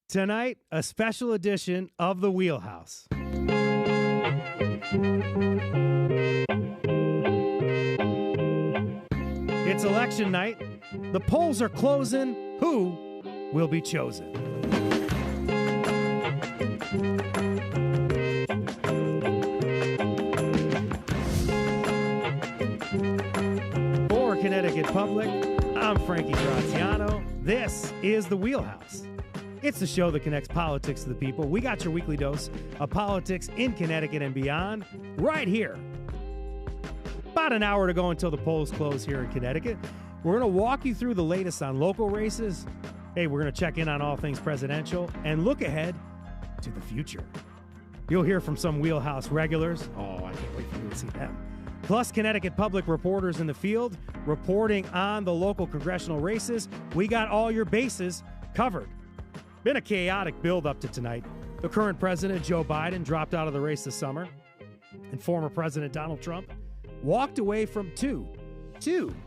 Tonight, a special edition of The Wheelhouse. It's election night. The polls are closing. Who will be chosen? For Connecticut Public, I'm Frankie Graziano. This is The Wheelhouse. It's the show that connects politics to the people. We got your weekly dose of politics in Connecticut and beyond right here. About an hour to go until the polls close here in Connecticut. We're going to walk you through the latest on local races. Hey, we're going to check in on all things presidential and look ahead to the future. You'll hear from some Wheelhouse regulars. Oh, I can't wait for you to see them. Plus, Connecticut Public reporters in the field reporting on the local congressional races. We got all your bases covered. Been a chaotic build-up to tonight. The current president, Joe Biden, dropped out of the race this summer, and former President Donald Trump walked away from two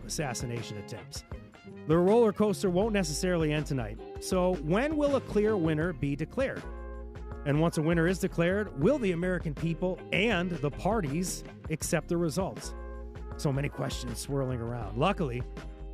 assassination attempts. The roller coaster won't necessarily end tonight. So when will a clear winner be declared? And once a winner is declared, will the American people and the parties accept the results? So many questions swirling around. Luckily,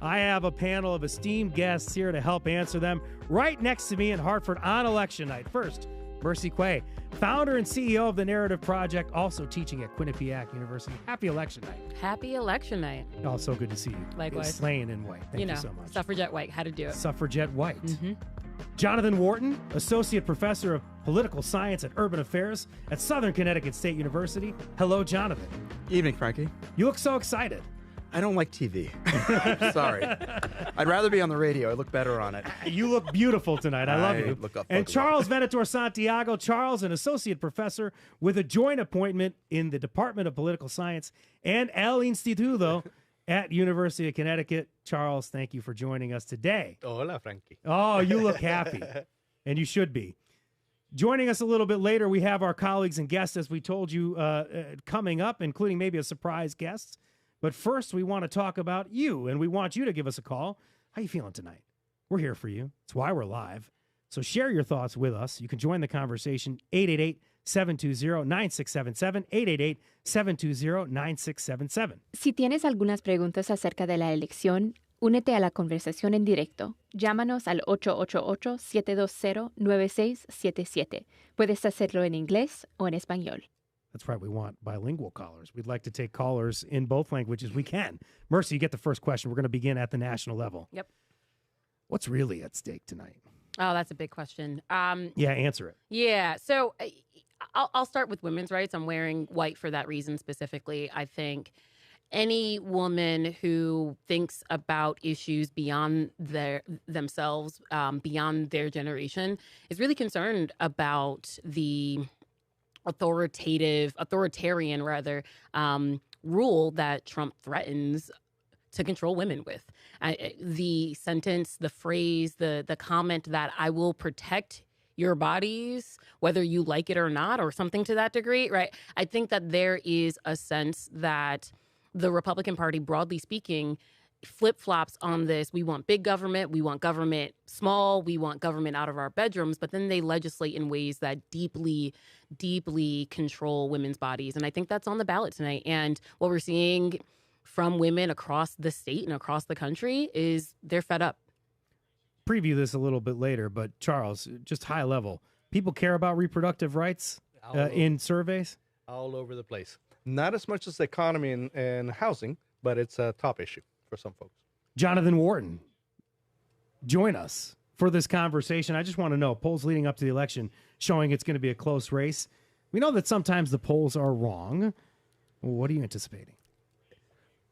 I have a panel of esteemed guests here to help answer them right next to me in Hartford on election night. First, Mercy Quay, founder and CEO of the Narrative Project, also teaching at Quinnipiac University. Happy election night. Happy election night. Oh, so good to see you. Likewise. Slaying in white. Thank you so much. Suffragette white. How to do it. Suffragette white. Mm-hmm. Jonathan Wharton, Associate Professor of Political Science and Urban Affairs at Southern Connecticut State University. Hello, Jonathan. Evening, Frankie. You look so excited. I don't like TV. Sorry. I'd rather be on the radio. I look better on it. You look beautiful tonight. I love you. Look up, and Charles Venator Santiago. Charles, an associate professor with a joint appointment in the Department of Political Science and El Instituto at University of Connecticut. Charles, thank you for joining us today. Hola, Frankie. Oh, you look happy. And you should be. Joining us a little bit later, we have our colleagues and guests, as we told you, coming up, including maybe a surprise guest. But first, we want to talk about you, and we want you to give us a call. How you feeling tonight? We're here for you. It's why we're live. So share your thoughts with us. You can join the conversation, 888-720-9677, 888-720-9677. Si tienes algunas preguntas acerca de la elección, únete a la conversación en directo. Llámanos al 888-720-9677. Puedes hacerlo en inglés o en español. That's right. We want bilingual callers. We'd like to take callers in both languages. We can. Mercy, you get the first question. We're going to begin at the national level. Yep. What's really at stake tonight? Oh, that's a big question. Yeah, answer it. Yeah. So I'll start with women's rights. I'm wearing white for that reason specifically. I think any woman who thinks about issues beyond themselves, beyond their generation, is really concerned about the authoritarian rule that Trump threatens to control women with. The sentence, the phrase, the comment that I will protect your bodies, whether you like it or not, or something to that degree, right? I think that there is a sense that the Republican Party, broadly speaking, flip-flops on this. We want big government. We want government small. We want government out of our bedrooms. But then they legislate in ways that deeply, deeply control women's bodies. And I think that's on the ballot tonight. And what we're seeing from women across the state and across the country is they're fed up. Preview this a little bit later, but Charles, just high level, people care about reproductive rights in surveys? All over the place. Not as much as the economy and housing, but it's a top issue for some folks. Jonathan Wharton, join us for this conversation. I just want to know, polls leading up to the election showing it's going to be a close race. We know that sometimes the polls are wrong. What are you anticipating?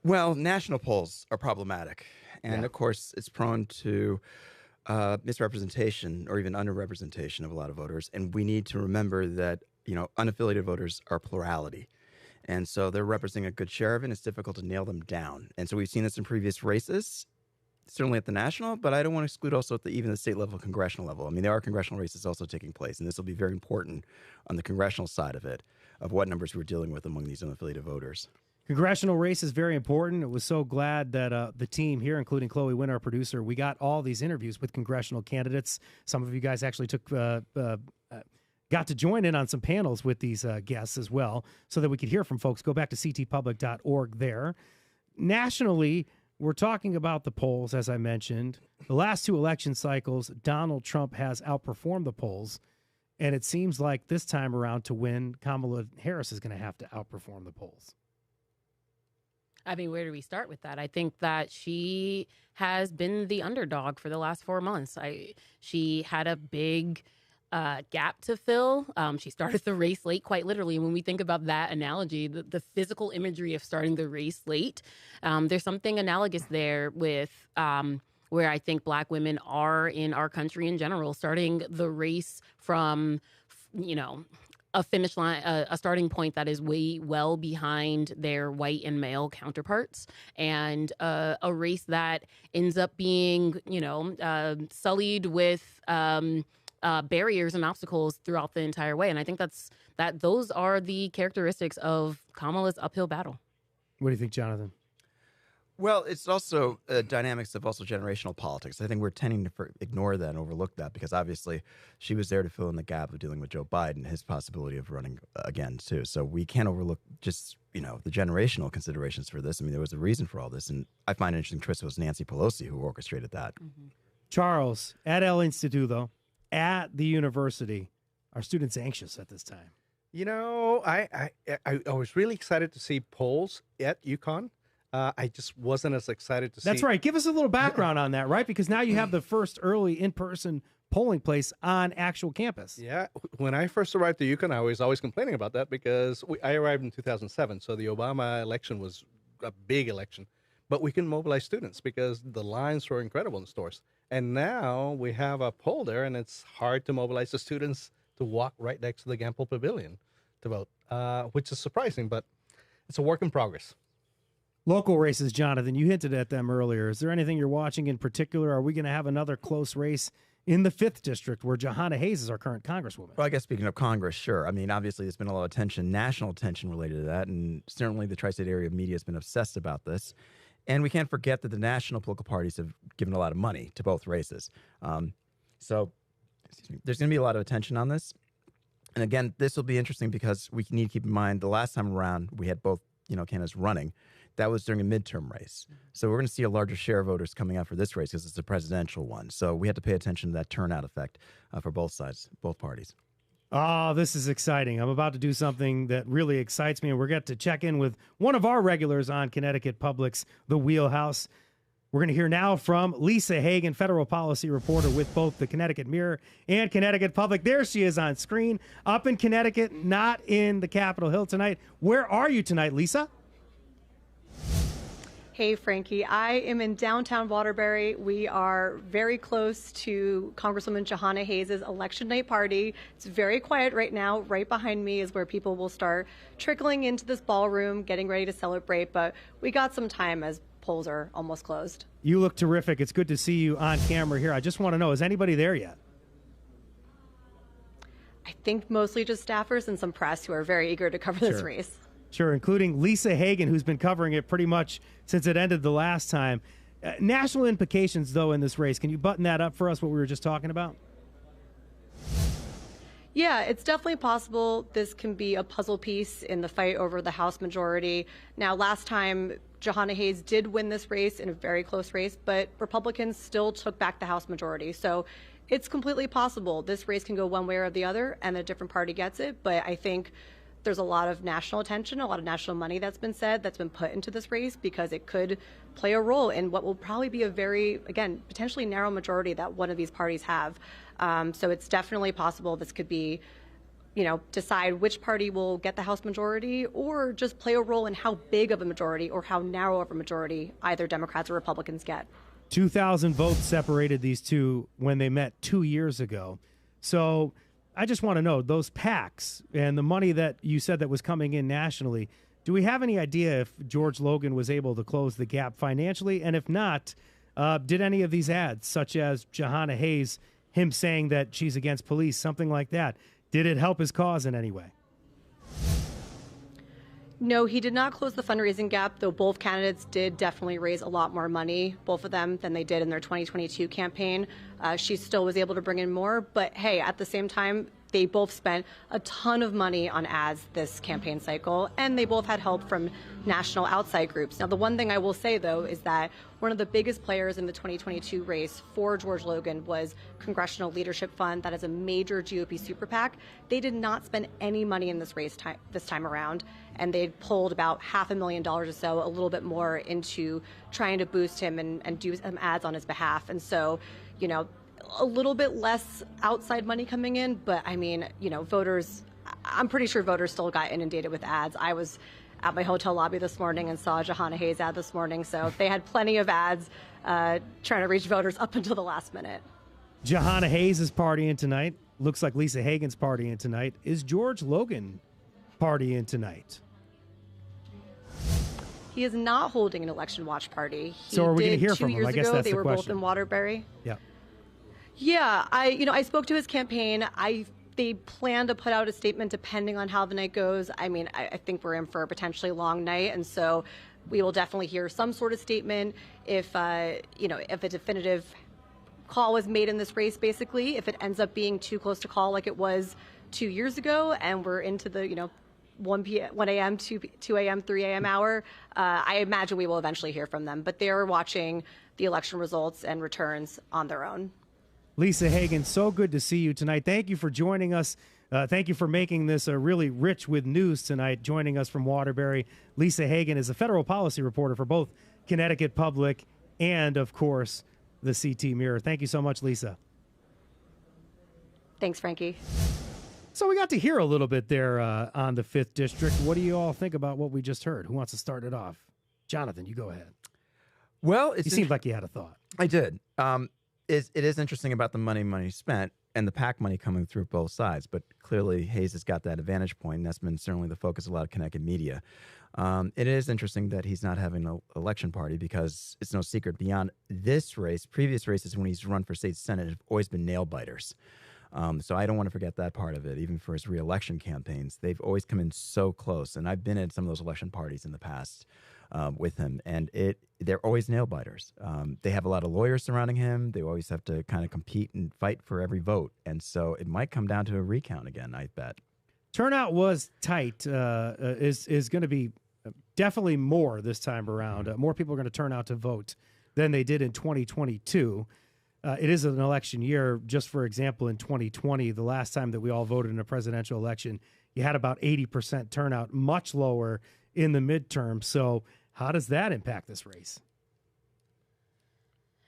Well, national polls are problematic. And, of course, it's prone to misrepresentation or even underrepresentation of a lot of voters. And we need to remember that, unaffiliated voters are plurality. And so they're representing a good share of it, and it's difficult to nail them down. And so we've seen this in previous races, certainly at the national, but I don't want to exclude also at even the state level, congressional level. I mean, there are congressional races also taking place, and this will be very important on the congressional side of it, of what numbers we're dealing with among these unaffiliated voters. Congressional race is very important. It was so glad that the team here, including Chloe Wynn, our producer, we got all these interviews with congressional candidates. Some of you guys actually got to join in on some panels with these guests as well so that we could hear from folks. Go back to ctpublic.org there. Nationally, we're talking about the polls, as I mentioned. The last two election cycles, Donald Trump has outperformed the polls, and it seems like this time around to win, Kamala Harris is going to have to outperform the polls. I mean, where do we start with that? I think that she has been the underdog for the last 4 months. She had a big gap to fill. She started the race late, quite literally. When we think about that analogy, the physical imagery of starting the race late, there's something analogous there with where I think Black women are in our country in general, starting the race from, a finish line, a starting point that is way well behind their white and male counterparts, and a race that ends up being, sullied with barriers and obstacles throughout the entire way. And I think those are the characteristics of Kamala's uphill battle. What do you think, Jonathan? Well, it's also dynamics of also generational politics. I think we're tending to ignore that and overlook that because obviously she was there to fill in the gap of dealing with Joe Biden, his possibility of running again, too. So we can't overlook just, the generational considerations for this. I mean, there was a reason for all this. And I find it interesting, Chris, it was Nancy Pelosi who orchestrated that. Mm-hmm. Charles, at El Instituto, at the university, are students anxious at this time? I was really excited to see polls at UConn. I just wasn't as excited to see. That's right. Give us a little background on that, right? Because now you have the first early in-person polling place on actual campus. Yeah. When I first arrived to UConn, I was always complaining about that because I arrived in 2007. So the Obama election was a big election. But we couldn't mobilize students because the lines were incredible in stores. And now we have a poll there, and it's hard to mobilize the students to walk right next to the Gamble Pavilion to vote, which is surprising, but it's a work in progress. Local races, Jonathan, you hinted at them earlier. Is there anything you're watching in particular? Are we going to have another close race in the 5th District where Jahana Hayes is our current Congresswoman? Well, I guess speaking of Congress, sure. I mean, obviously there's been a lot of attention, national attention related to that, and certainly the tri-state area media has been obsessed about this. And we can't forget that the national political parties have given a lot of money to both races. So there's going to be a lot of attention on this. And again, this will be interesting because we need to keep in mind the last time around we had both, candidates running. That was during a midterm race. So we're going to see a larger share of voters coming out for this race because it's a presidential one. So we have to pay attention to that turnout effect for both sides, both parties. Oh, this is exciting. I'm about to do something that really excites me, and we're going to check in with one of our regulars on Connecticut Public's The Wheelhouse. We're going to hear now from Lisa Hagen, federal policy reporter with both the Connecticut Mirror and Connecticut Public. There she is on screen, up in Connecticut, not in the Capitol Hill tonight. Where are you tonight, Lisa? Hey, Frankie. I am in downtown Waterbury. We are very close to Congresswoman Jahana Hayes' election night party. It's very quiet right now. Right behind me is where people will start trickling into this ballroom, getting ready to celebrate. But we got some time as polls are almost closed. You look terrific. It's good to see you on camera here. I just want to know, is anybody there yet? I think mostly just staffers and some press who are very eager to cover this race. Sure, including Lisa Hagen, who's been covering it pretty much since it ended the last time. National implications, though, in this race. Can you button that up for us, what we were just talking about? Yeah, it's definitely possible this can be a puzzle piece in the fight over the House majority. Now, last time, Jahana Hayes did win this race in a very close race, but Republicans still took back the House majority. So it's completely possible this race can go one way or the other and a different party gets it. But I think there's a lot of national attention, a lot of national money that's been put into this race because it could play a role in what will probably be a very, again, potentially narrow majority that one of these parties have. So it's definitely possible this could be, decide which party will get the House majority or just play a role in how big of a majority or how narrow of a majority either Democrats or Republicans get. 2,000 votes separated these two when they met 2 years ago. So I just want to know, those PACs and the money that you said that was coming in nationally, do we have any idea if George Logan was able to close the gap financially? And if not, did any of these ads, such as Jahana Hayes, him saying that she's against police, something like that, did it help his cause in any way? No, he did not close the fundraising gap, though both candidates did definitely raise a lot more money, both of them, than they did in their 2022 campaign. She still was able to bring in more, but hey, at the same time, they both spent a ton of money on ads this campaign cycle, and they both had help from national outside groups. Now, the one thing I will say, though, is that one of the biggest players in the 2022 race for George Logan was Congressional Leadership Fund. That is a major GOP super PAC. They did not spend any money in this race this time around, and they pulled about $500,000 or so, a little bit more, into trying to boost him and do some ads on his behalf. And so, you know, a little bit less outside money coming in, but I mean, you know, I'm pretty sure voters still got inundated with ads. I was at my hotel lobby this morning and saw a Jahana Hayes ad this morning, so they had plenty of ads trying to reach voters up until the last minute. Jahana Hayes is partying tonight. Looks like Lisa Hagan's partying tonight. Is George Logan partying tonight? He is not holding an election watch party. So are we going to hear 2 from him? years I guess ago, that's they the were question. both in Waterbury. Yeah. Yeah, I spoke to his campaign. They plan to put out a statement depending on how the night goes. I mean, I think we're in for a potentially long night, and so we will definitely hear some sort of statement if a definitive call was made in this race. Basically, if it ends up being too close to call, like it was 2 years ago, and we're into the 1 a.m., 2 a.m., 3 a.m. hour, I imagine we will eventually hear from them. But they are watching the election results and returns on their own. Lisa Hagan, so good to see you tonight. Thank you for joining us. Thank you for making this really rich with news tonight, joining us from Waterbury. Lisa Hagan is a federal policy reporter for both Connecticut Public and, of course, the CT Mirror. Thank you so much, Lisa. Thanks, Frankie. So we got to hear a little bit there on the 5th District. What do you all think about what we just heard? Who wants to start it off? Jonathan, you go ahead. Well, You seemed like you had a thought. I did. It is interesting about the money spent and the PAC money coming through both sides, but clearly Hayes has got that advantage point, and that's been certainly the focus of a lot of Connecticut media. It is interesting that he's not having an election party, because it's no secret beyond this race, previous races when he's run for state senate have always been nail biters. So I don't want to forget that part of it. Even for his reelection campaigns, they've always come in so close, and I've been at some of those election parties in the past with him, and they're always nail biters. They have a lot of lawyers surrounding him. They always have to kind of compete and fight for every vote, and so it might come down to a recount again, I bet. Turnout was tight. Is going to be definitely more this time around. More people are going to turn out to vote than they did in 2022. It is an election year. Just for example, in 2020, the last time that we all voted in a presidential election, you had about 80% turnout, much lower in the midterm. So how does that impact this race?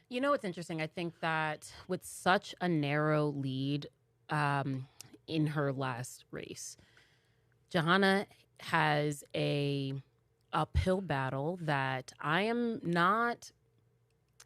You know, it's interesting. I think that with such a narrow lead in her last race, Jahana has a uphill battle that I am not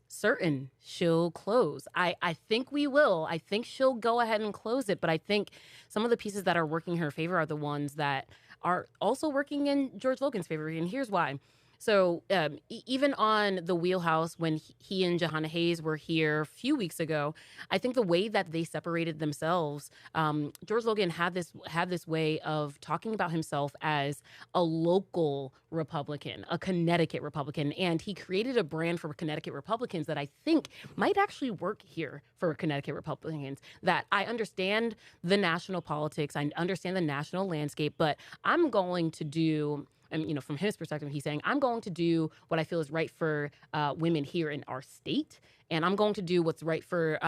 certain she'll close. I think we will. I think she'll go ahead and close it, but I think some of the pieces that are working in her favor are the ones that are also working in George Logan's favor, and here's why. So even on the Wheelhouse, when he and Jahana Hayes were here a few weeks ago, I think the way that they separated themselves, George Logan had this way of talking about himself as a local Republican, a Connecticut Republican, and he created a brand for Connecticut Republicans that I think might actually work here for Connecticut Republicans. That I understand the national politics, I understand the national landscape, but I'm going to do. And, you know, from his perspective, he's saying, I'm going to do what I feel is right for women here in our state. And I'm going to do what's right for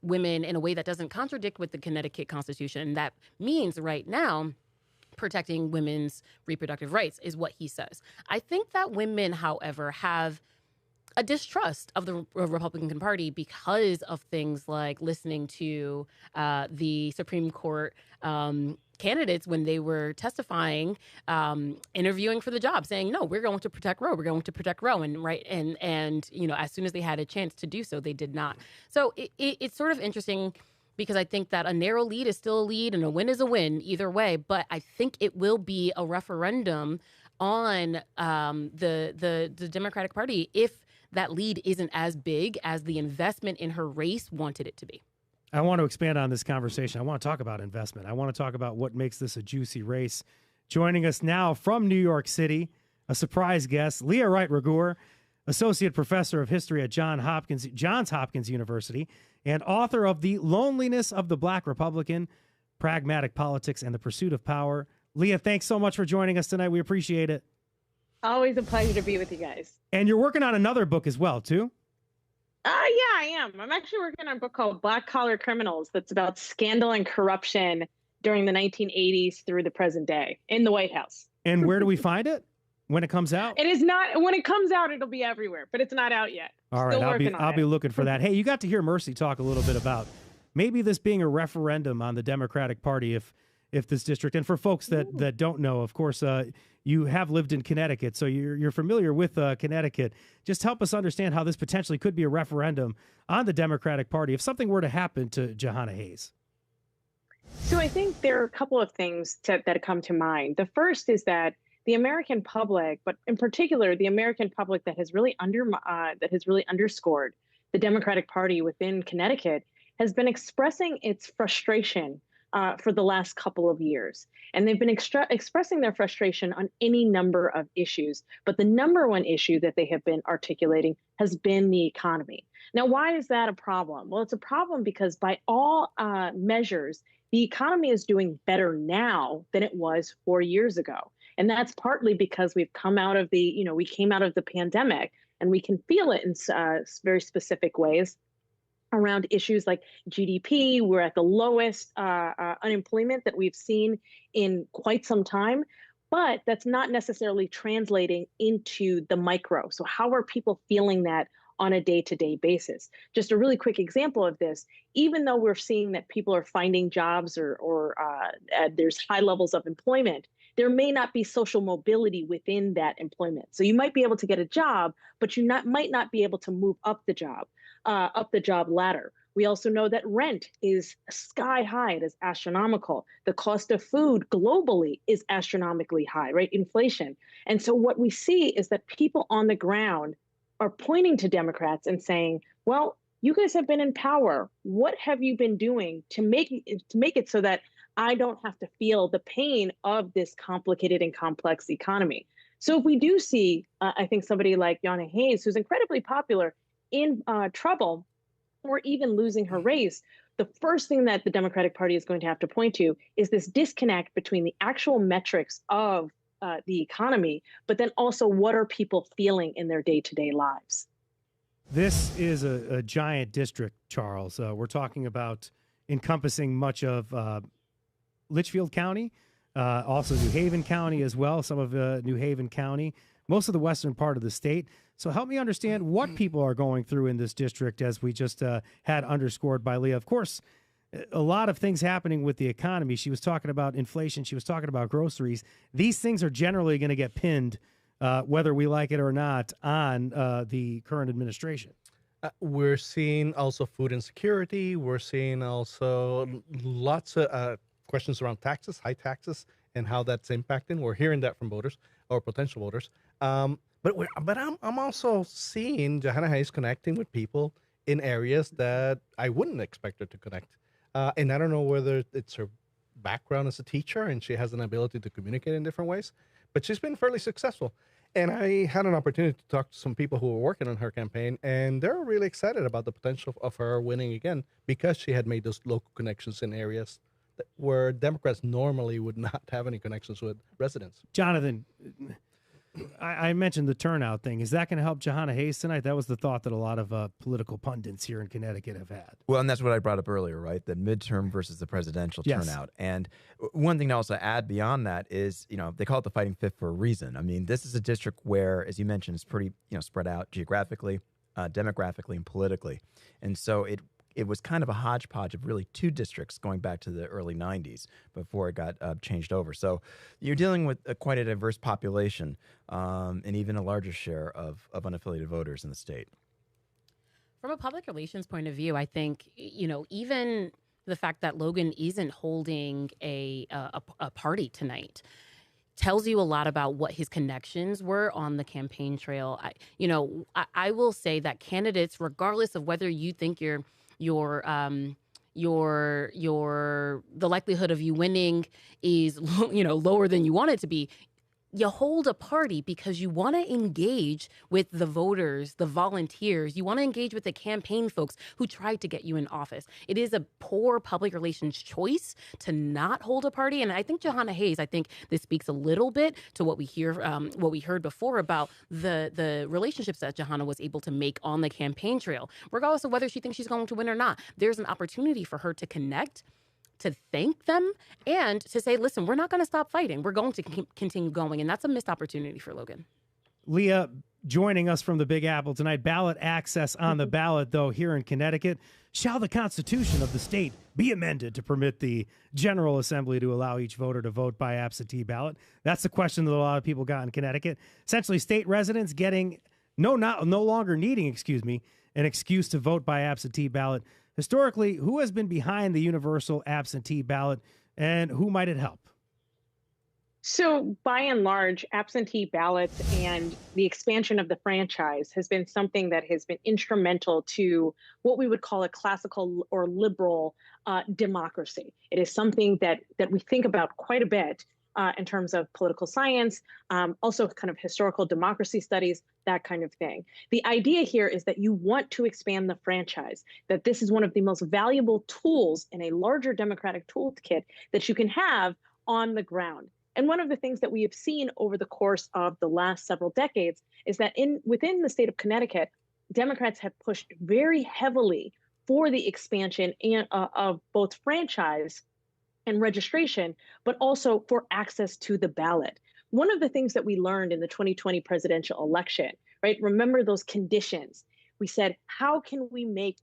women in a way that doesn't contradict with the Connecticut Constitution. And that means right now, protecting women's reproductive rights is what he says. I think that women, however, have a distrust of the Republican Party because of things like listening to the Supreme Court candidates when they were testifying, interviewing for the job, saying, no, we're going to protect Roe. We're going to protect Roe. And you know, as soon as they had a chance to do so, they did not. So it's sort of interesting because I think that a narrow lead is still a lead and a win is a win either way. But I think it will be a referendum on the Democratic Party if that lead isn't as big as the investment in her race wanted it to be. I want to expand on this conversation. I want to talk about investment. I want to talk about what makes this a juicy race. Joining us now from New York City, a surprise guest, Leah Wright Rigueur, Associate Professor of History at Johns Hopkins University, and author of The Loneliness of the Black Republican, Pragmatic Politics and the Pursuit of Power. Leah, thanks so much for joining us tonight. We appreciate it. Always a pleasure to be with you guys. And you're working on another book as well, too? Yeah, I am. I'm actually working on a book called Black Collar Criminals that's about scandal and corruption during the 1980s through the present day in the White House. And where do we find it when it comes out? It is not. When it comes out, it'll be everywhere, but it's not out yet. All right, I'll be looking for that. Hey, you got to hear Mercy talk a little bit about maybe this being a referendum on the Democratic Party if this district. And for folks that don't know, of course, you have lived in Connecticut, so you're familiar with Connecticut. Just help us understand how this potentially could be a referendum on the Democratic Party if something were to happen to Jahana Hayes. So I think there are a couple of things that come to mind. The first is that the American public, but in particular the American public that has really underscored the Democratic Party within Connecticut, has been expressing its frustration for the last couple of years. And they've been expressing their frustration on any number of issues. But the number one issue that they have been articulating has been the economy. Now, why is that a problem? Well, it's a problem because by all measures, the economy is doing better now than it was 4 years ago. And that's partly because we've come out of we came out of the pandemic, and we can feel it in very specific ways around issues like GDP. We're at the lowest unemployment that we've seen in quite some time, but that's not necessarily translating into the micro. So how are people feeling that on a day-to-day basis? Just a really quick example of this, even though we're seeing that people are finding jobs or there's high levels of employment, there may not be social mobility within that employment. So you might be able to get a job, but you might not be able to move up the job ladder. We also know that rent is sky high. It is astronomical. The cost of food globally is astronomically high, right? Inflation. And so what we see is that people on the ground are pointing to Democrats and saying, well, you guys have been in power. What have you been doing to make it so that I don't have to feel the pain of this complicated and complex economy? So if we do see, I think, somebody like Jahana Hayes, who's incredibly popular, in trouble or even losing her race, the first thing that the Democratic Party is going to have to point to is this disconnect between the actual metrics of the economy, but then also what are people feeling in their day-to-day lives. This is a giant district, Charles. We're talking about encompassing much of Litchfield County, also New Haven County as well, some of New Haven County, most of the western part of the state. So help me understand what people are going through in this district, as we just had underscored by Leah. Of course, a lot of things happening with the economy. She was talking about inflation. She was talking about groceries. These things are generally going to get pinned, whether we like it or not, on the current administration. We're seeing also food insecurity. We're seeing also lots of questions around taxes, high taxes, and how that's impacting. We're hearing that from voters or potential voters. But I'm also seeing Jahana Hayes connecting with people in areas that I wouldn't expect her to connect. And I don't know whether it's her background as a teacher and she has an ability to communicate in different ways, but she's been fairly successful. And I had an opportunity to talk to some people who were working on her campaign, and they're really excited about the potential of her winning again because she had made those local connections in areas where Democrats normally would not have any connections with residents. Jonathan, I mentioned the turnout thing. Is that going to help Jahana Hayes tonight? That was the thought that a lot of political pundits here in Connecticut have had. Well, and that's what I brought up earlier, right? The midterm versus the presidential turnout. And one thing to also add beyond that is, they call it the Fighting Fifth for a reason. I mean, this is a district where, as you mentioned, it's pretty, spread out geographically, demographically, and politically. And so it was kind of a hodgepodge of really two districts going back to the early 90s before it got changed over. So you're dealing with quite a diverse population and even a larger share of unaffiliated voters in the state. From a public relations point of view, I think, even the fact that Logan isn't holding a party tonight tells you a lot about what his connections were on the campaign trail. I will say that candidates, regardless of whether you think your the likelihood of you winning is lower than you want it to be. You hold a party because you want to engage with the voters, the volunteers. You want to engage with the campaign folks who tried to get you in office. It is a poor public relations choice to not hold a party. And I think Jahana Hayes, this speaks a little bit to what we heard before about the relationships that Jahana was able to make on the campaign trail, regardless of whether she thinks she's going to win or not. There's an opportunity for her to connect, to thank them, and to say, listen, we're not going to stop fighting. We're going to continue going. And that's a missed opportunity for Logan. Leah, joining us from the Big Apple tonight. Ballot access on the ballot, though, here in Connecticut. Shall the Constitution of the state be amended to permit the General Assembly to allow each voter to vote by absentee ballot? That's the question that a lot of people got in Connecticut. Essentially, state residents getting no longer needing, an excuse to vote by absentee ballot. Historically, who has been behind the universal absentee ballot, and who might it help? So by and large, absentee ballots and the expansion of the franchise has been something that has been instrumental to what we would call a classical or liberal democracy. It is something that we think about quite a bit in terms of political science, also kind of historical democracy studies, that kind of thing. The idea here is that you want to expand the franchise, that this is one of the most valuable tools in a larger democratic toolkit that you can have on the ground. And one of the things that we have seen over the course of the last several decades is that within the state of Connecticut, Democrats have pushed very heavily for the expansion of both franchise and registration, but also for access to the ballot. One of the things that we learned in the 2020 presidential election, right? Remember those conditions. We said, how can we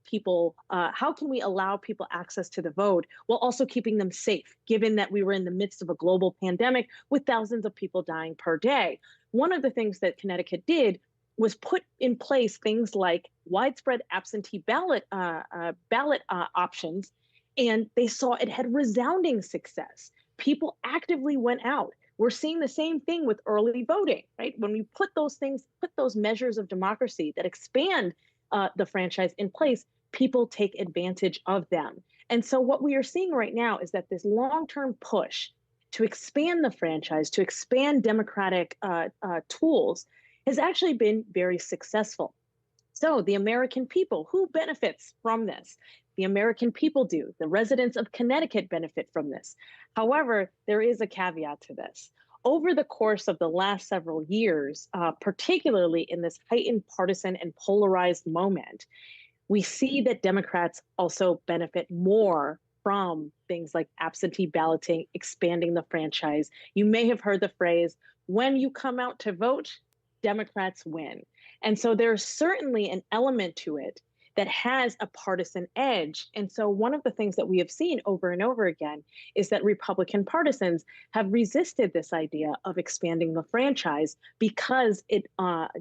allow people access to the vote while also keeping them safe, given that we were in the midst of a global pandemic with thousands of people dying per day? One of the things that Connecticut did was put in place things like widespread absentee ballot options, and they saw it had resounding success. People actively went out. We're seeing the same thing with early voting, right? When we put those measures of democracy that expand the franchise in place, people take advantage of them. And so what we are seeing right now is that this long-term push to expand the franchise, to expand democratic tools, has actually been very successful. So the American people, who benefits from this? The American people do. The residents of Connecticut benefit from this. However, there is a caveat to this. Over the course of the last several years, particularly in this heightened partisan and polarized moment, we see that Democrats also benefit more from things like absentee balloting, expanding the franchise. You may have heard the phrase, when you come out to vote, Democrats win. And so there's certainly an element to it that has a partisan edge. And so one of the things that we have seen over and over again is that Republican partisans have resisted this idea of expanding the franchise because it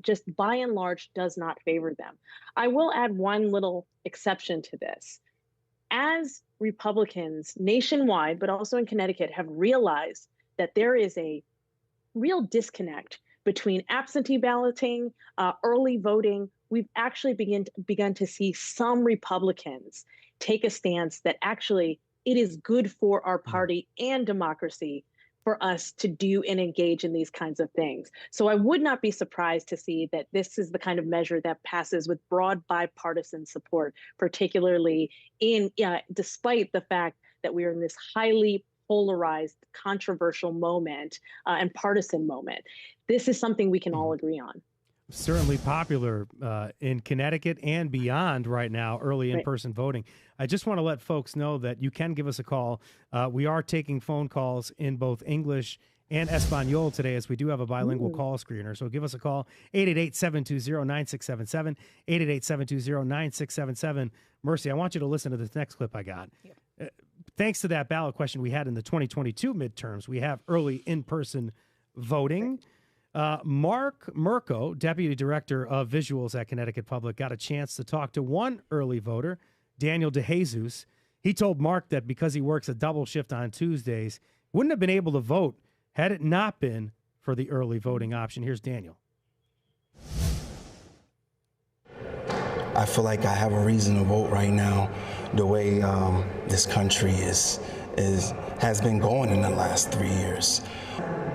just by and large does not favor them. I will add one little exception to this. As Republicans nationwide, but also in Connecticut, have realized that there is a real disconnect between absentee balloting, early voting, we've actually begun to see some Republicans take a stance that actually it is good for our party and democracy for us to do and engage in these kinds of things. So I would not be surprised to see that this is the kind of measure that passes with broad bipartisan support, particularly despite the fact that we are in this highly polarized, controversial moment and partisan moment. This is something we can all agree on. Certainly popular in Connecticut and beyond right now, early in-person voting. I just want to let folks know that you can give us a call. We are taking phone calls in both English and Espanol today, as we do have a bilingual call screener. So give us a call, 888-720-9677, 888-720-9677. Mercy, I want you to listen to this next clip I got. Yeah. Thanks to that ballot question we had in the 2022 midterms, we have early in-person voting. Mark Mirko, Deputy Director of Visuals at Connecticut Public, got a chance to talk to one early voter, Daniel DeJesus. He told Mark that because he works a double shift on Tuesdays, wouldn't have been able to vote had it not been for the early voting option. Here's Daniel. I feel like I have a reason to vote right now. the way this country has been going in the last 3 years.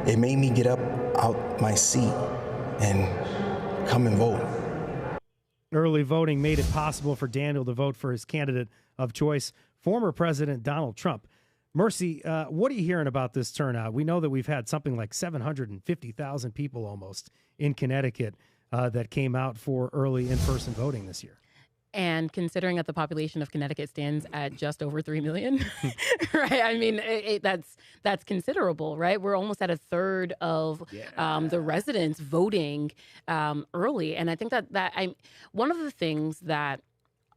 It made me get up out my seat and come and vote. Early voting made it possible for Daniel to vote for his candidate of choice, former President Donald Trump. Mercy, what are you hearing about this turnout? We know that we've had something like 750,000 people almost in Connecticut that came out for early in-person voting this year. And considering that the population of Connecticut stands at just over 3 million, right? I mean, that's considerable, right? We're almost at a third of the residents voting early. And I think that one of the things that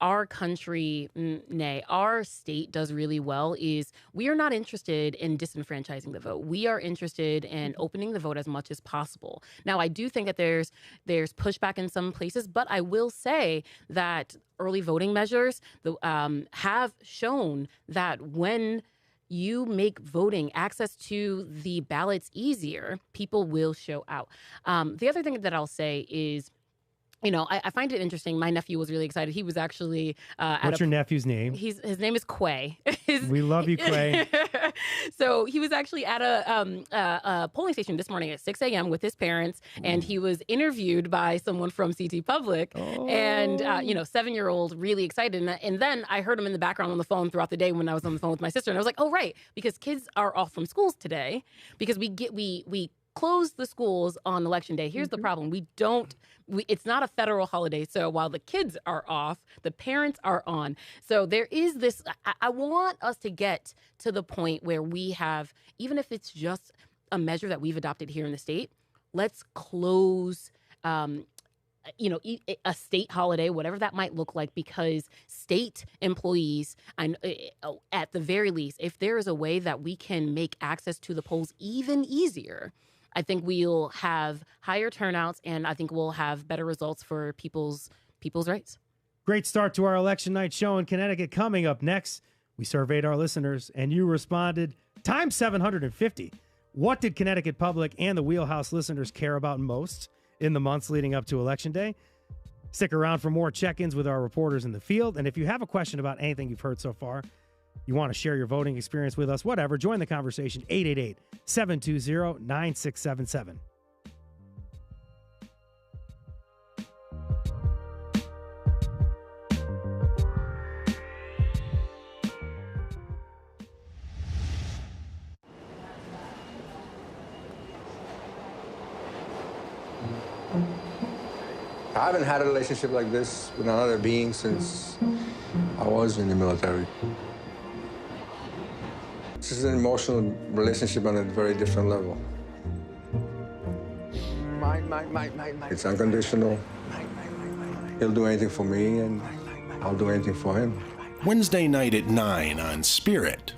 our country, our state does really well is we are not interested in disenfranchising the vote. We are interested in opening the vote as much as possible. Now, I do think that there's pushback in some places, but I will say that early voting measures have shown that when you make voting access to the ballots easier, people will show out. The other thing that I'll say is, I find it interesting. My nephew was really excited. He was actually What's your nephew's name? His name is Quay. We love you, Quay. So he was actually at a polling station this morning at 6 a.m. with his parents, and he was interviewed by someone from CT Public. And 7-year-old, really excited. And then I heard him in the background on the phone throughout the day when I was on the phone with my sister, and I was like, "Oh, right," because kids are off from schools today because we close the schools on Election Day. Here's the problem. It's not a federal holiday. So while the kids are off, the parents are on. So there is this, I want us to get to the point where we have, even if it's just a measure that we've adopted here in the state, let's close, a state holiday, whatever that might look like, because state employees, and at the very least, if there is a way that we can make access to the polls even easier, I think we'll have higher turnouts, and I think we'll have better results for people's rights. Great start to our election night show in Connecticut. Coming up next, we surveyed our listeners, and you responded times 750. What did Connecticut Public and the Wheelhouse listeners care about most in the months leading up to Election Day? Stick around for more check-ins with our reporters in the field, and if you have a question about anything you've heard so far, you want to share your voting experience with us, whatever, join the conversation, 888-720-9677. I haven't had a relationship like this with another being since I was in the military. This is an emotional relationship on a very different level. It's unconditional. He'll do anything for me, and I'll do anything for him. Wednesday night at 9 on Spirit.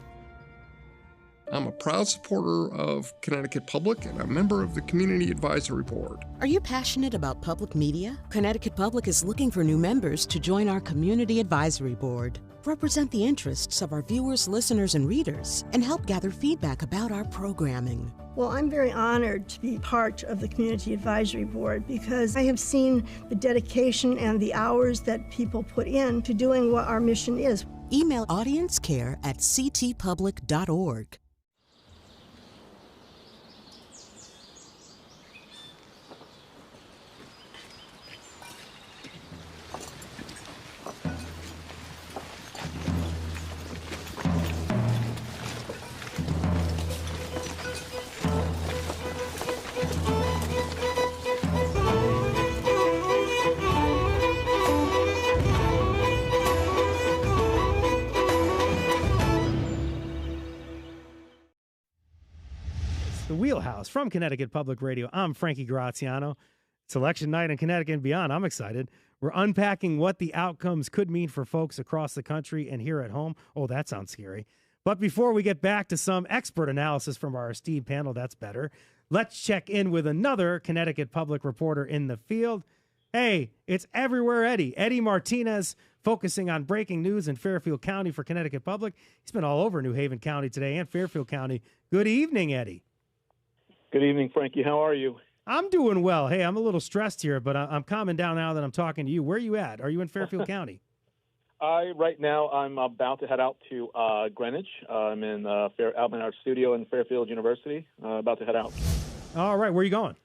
I'm a proud supporter of Connecticut Public and a member of the Community Advisory Board. Are you passionate about public media? Connecticut Public is looking for new members to join our Community Advisory Board. Represent the interests of our viewers, listeners, and readers, and help gather feedback about our programming. Well, I'm very honored to be part of the Community Advisory Board because I have seen the dedication and the hours that people put in to doing what our mission is. Email audiencecare@ctpublic.org. The Wheelhouse from Connecticut Public Radio. I'm Frankie Graziano. It's election night in Connecticut and beyond. I'm excited. We're unpacking what the outcomes could mean for folks across the country and here at home. Oh, that sounds scary. But before we get back to some expert analysis from our esteemed panel, that's better, let's check in with another Connecticut Public reporter in the field. Hey, it's Everywhere Eddie. Eddie Martinez, focusing on breaking news in Fairfield County for Connecticut Public. He's been all over New Haven County today and Fairfield County. Good evening, Eddie. Good evening, Frankie. How are you? I'm doing well. Hey, I'm a little stressed here, but I'm calming down now that I'm talking to you. Where are you at? Are you in Fairfield County? Right now I'm about to head out to Greenwich. I'm in out in our studio in Fairfield University. About to head out. All right, where are you going?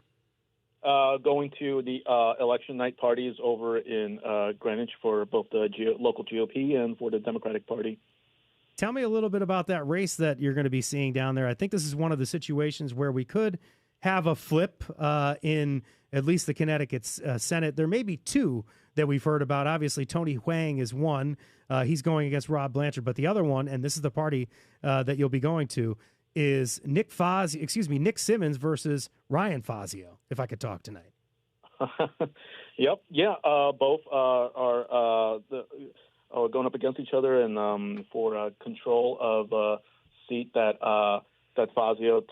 Going to the election night parties over in Greenwich for both the local GOP and for the Democratic Party. Tell me a little bit about that race that you're going to be seeing down there. I think this is one of the situations where we could have a flip in at least the Connecticut Senate. There may be two that we've heard about. Obviously, Tony Hwang is one. He's going against Rob Blanchard. But the other one, and this is the party that you'll be going to, is Nick Simmons versus Ryan Fazio, if I could talk tonight. Yep. Yeah. Both are going up against each other and for control of a seat that Fazio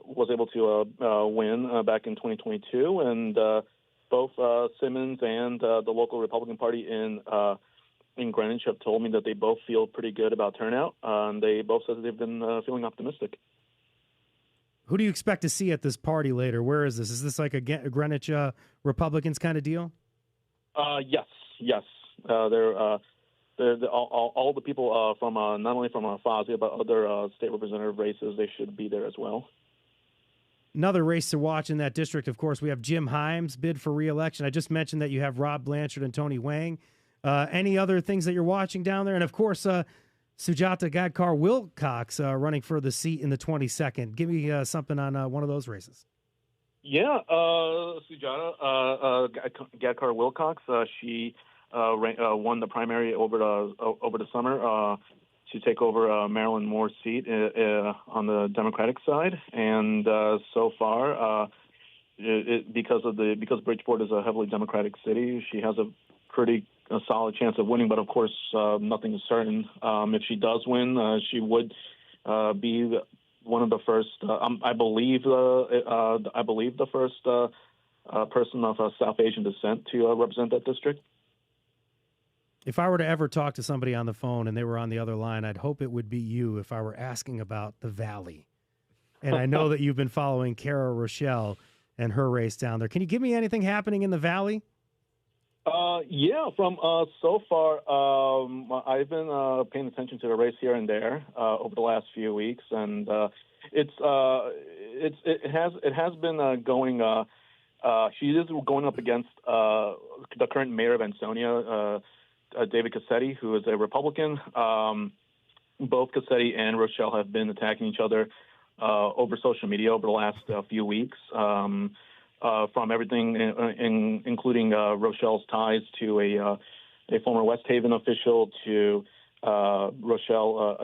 was able to win back in 2022, and both Simmons and the local Republican Party in Greenwich have told me that they both feel pretty good about turnout. They both said that they've been feeling optimistic. Who do you expect to see at this party later? Where is this? Is this like a Greenwich Republicans kind of deal? Yes. They're all the people from not only from Fazio but other state representative races. They should be there as well. Another race to watch in that district, of course, we have Jim Himes bid for re-election. I just mentioned that you have Rob Blanchard and Tony Hwang. Any other things that you're watching down there? And, of course, Sujata Gadkar-Wilcox running for the seat in the 22nd. Give me something on one of those races. Yeah, Sujata Gadkar-Wilcox, she won the primary over the summer to take over Marilyn Moore's seat on the Democratic side, and so far, because Bridgeport is a heavily Democratic city, she has a solid chance of winning. But of course, nothing is certain. If she does win, she would be one of the first. I believe the first person of South Asian descent to represent that district. If I were to ever talk to somebody on the phone and they were on the other line, I'd hope it would be you if I were asking about the Valley. And I know that you've been following Cara Rochelle and her race down there. Can you give me anything happening in the Valley? Yeah, from so far, I've been paying attention to the race here and there over the last few weeks, and it has been going. She is going up against the current mayor of Ansonia, David Cassetti, who is a Republican. Both Cassetti and Rochelle have been attacking each other over social media over the last few weeks. From everything, including Rochelle's ties to a former West Haven official, to Rochelle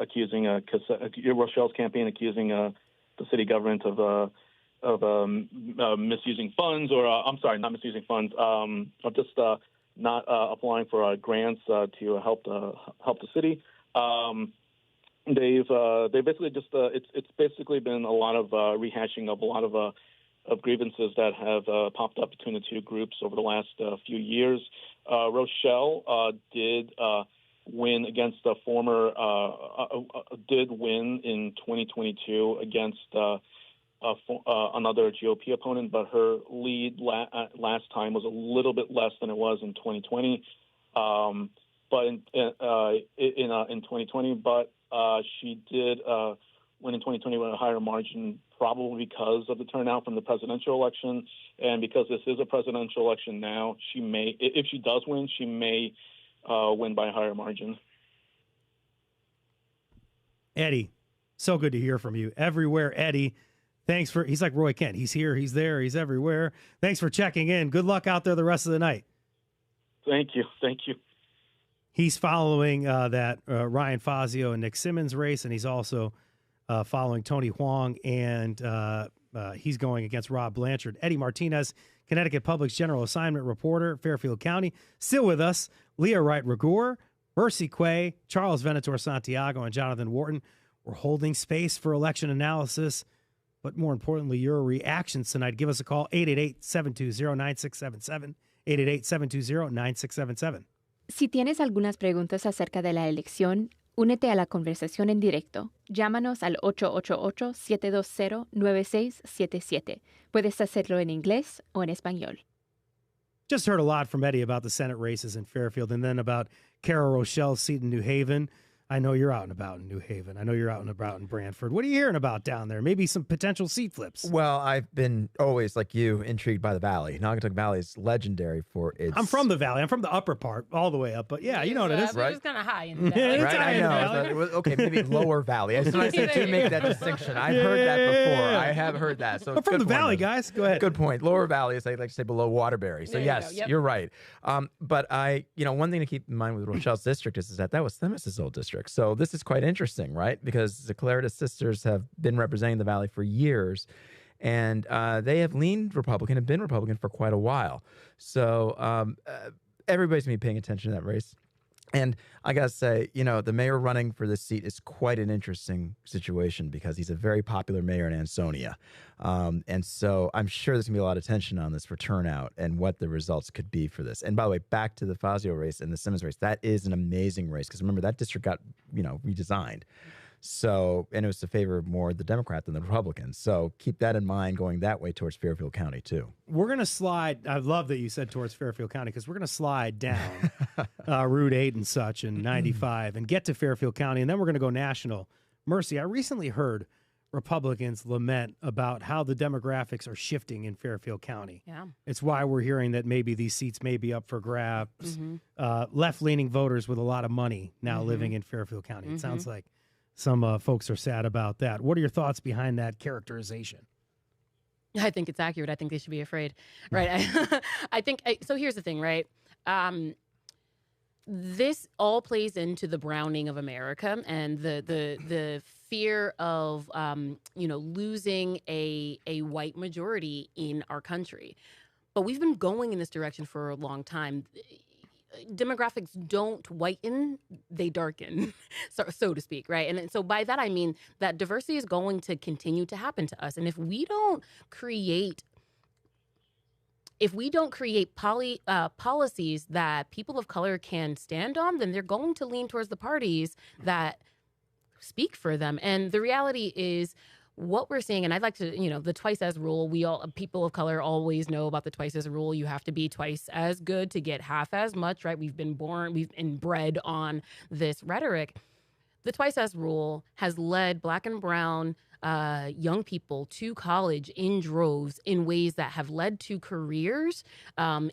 accusing Rochelle's campaign accusing the city government of misusing funds, or I'm sorry, not misusing funds, of just not applying for grants to help the city. They've basically just it's basically been a lot of rehashing of a lot of grievances that have popped up between the two groups over the last few years. Rochelle did win against the former did win in 2022 against another GOP opponent, but her lead last time was a little bit less than it was in 2020. But in 2020, but she did win in 2020 with a higher margin, probably because of the turnout from the presidential election, and because this is a presidential election now, she may, if she does win, she may win by a higher margin. Eddie, so good to hear from you. Everywhere, Eddie. Thanks for, he's like Roy Kent. He's here, he's there, he's everywhere. Thanks for checking in. Good luck out there the rest of the night. Thank you. He's following that Ryan Fazio and Nick Simmons race, and he's also following Tony Hwang, and he's going against Rob Blanchard. Eddie Martinez, Connecticut Public's general assignment reporter, Fairfield County. Still with us, Leah Wright-Rigueur, Mercy Quay, Charles Venator Santiago, and Jonathan Wharton. We're holding space for election analysis, but more importantly, your reactions tonight. Give us a call, 888-720-9677, 888-720-9677. Si tienes algunas preguntas acerca de la elección, únete a la conversación en directo. Llámanos al 888-720-9677. Puedes hacerlo en inglés o en español. Just heard a lot from Eddie about the Senate races in Fairfield, and then about Carol Rochelle's seat in New Haven. I know you're out and about in New Haven. I know you're out and about in Brantford. What are you hearing about down there? Maybe some potential seat flips. Well, I've been always, like you, intrigued by the Valley. Naugatuck Valley is legendary for its... I'm from the Valley. I'm from the upper part, all the way up. But yeah, you know what it is. Right? It's kind of high in the Valley. Right, I know. Okay, maybe lower Valley. I just wanted to make that distinction. I've heard that before. I have heard that. So I'm from the Valley, guys. Go ahead. Good point. Lower Valley is, like to say, below Waterbury. So yes, you're right. But one thing to keep in mind with Rochelle's district is that was Themis's old district. So this is quite interesting, right? Because the Claritas sisters have been representing the Valley for years, and they have leaned Republican and been Republican for quite a while. So everybody's going to be paying attention to that race. And I got to say, the mayor running for this seat is quite an interesting situation because he's a very popular mayor in Ansonia. And so I'm sure there's going to be a lot of tension on this for turnout and what the results could be for this. And by the way, back to the Fazio race and the Simmons race, that is an amazing race because remember, that district got, redesigned. So, and it was to favor more the Democrat than the Republican. So keep that in mind going that way towards Fairfield County, too. We're going to slide. I love that you said towards Fairfield County because we're going to slide down Route 8 and such and 95 and get to Fairfield County. And then we're going to go national. Mercy, I recently heard Republicans lament about how the demographics are shifting in Fairfield County. Yeah. It's why we're hearing that maybe these seats may be up for grabs. Left-leaning voters with a lot of money now living in Fairfield County. It sounds like some folks are sad about that. What are your thoughts behind that characterization? I think it's accurate. I think they should be afraid, right? I think so. Here's the thing, right? This all plays into the browning of America and the fear of losing a white majority in our country. But we've been going in this direction for a long time. Demographics don't whiten, they darken, so to speak, right? And so by that, I mean that diversity is going to continue to happen to us. And if we don't create policies that people of color can stand on, then they're going to lean towards the parties that speak for them. And the reality is what we're seeing, and I'd like to, the twice as rule, people of color always know about the twice as rule. You have to be twice as good to get half as much, right? We've been bred on this rhetoric. The twice as rule has led Black and brown young people to college in droves in ways that have led to careers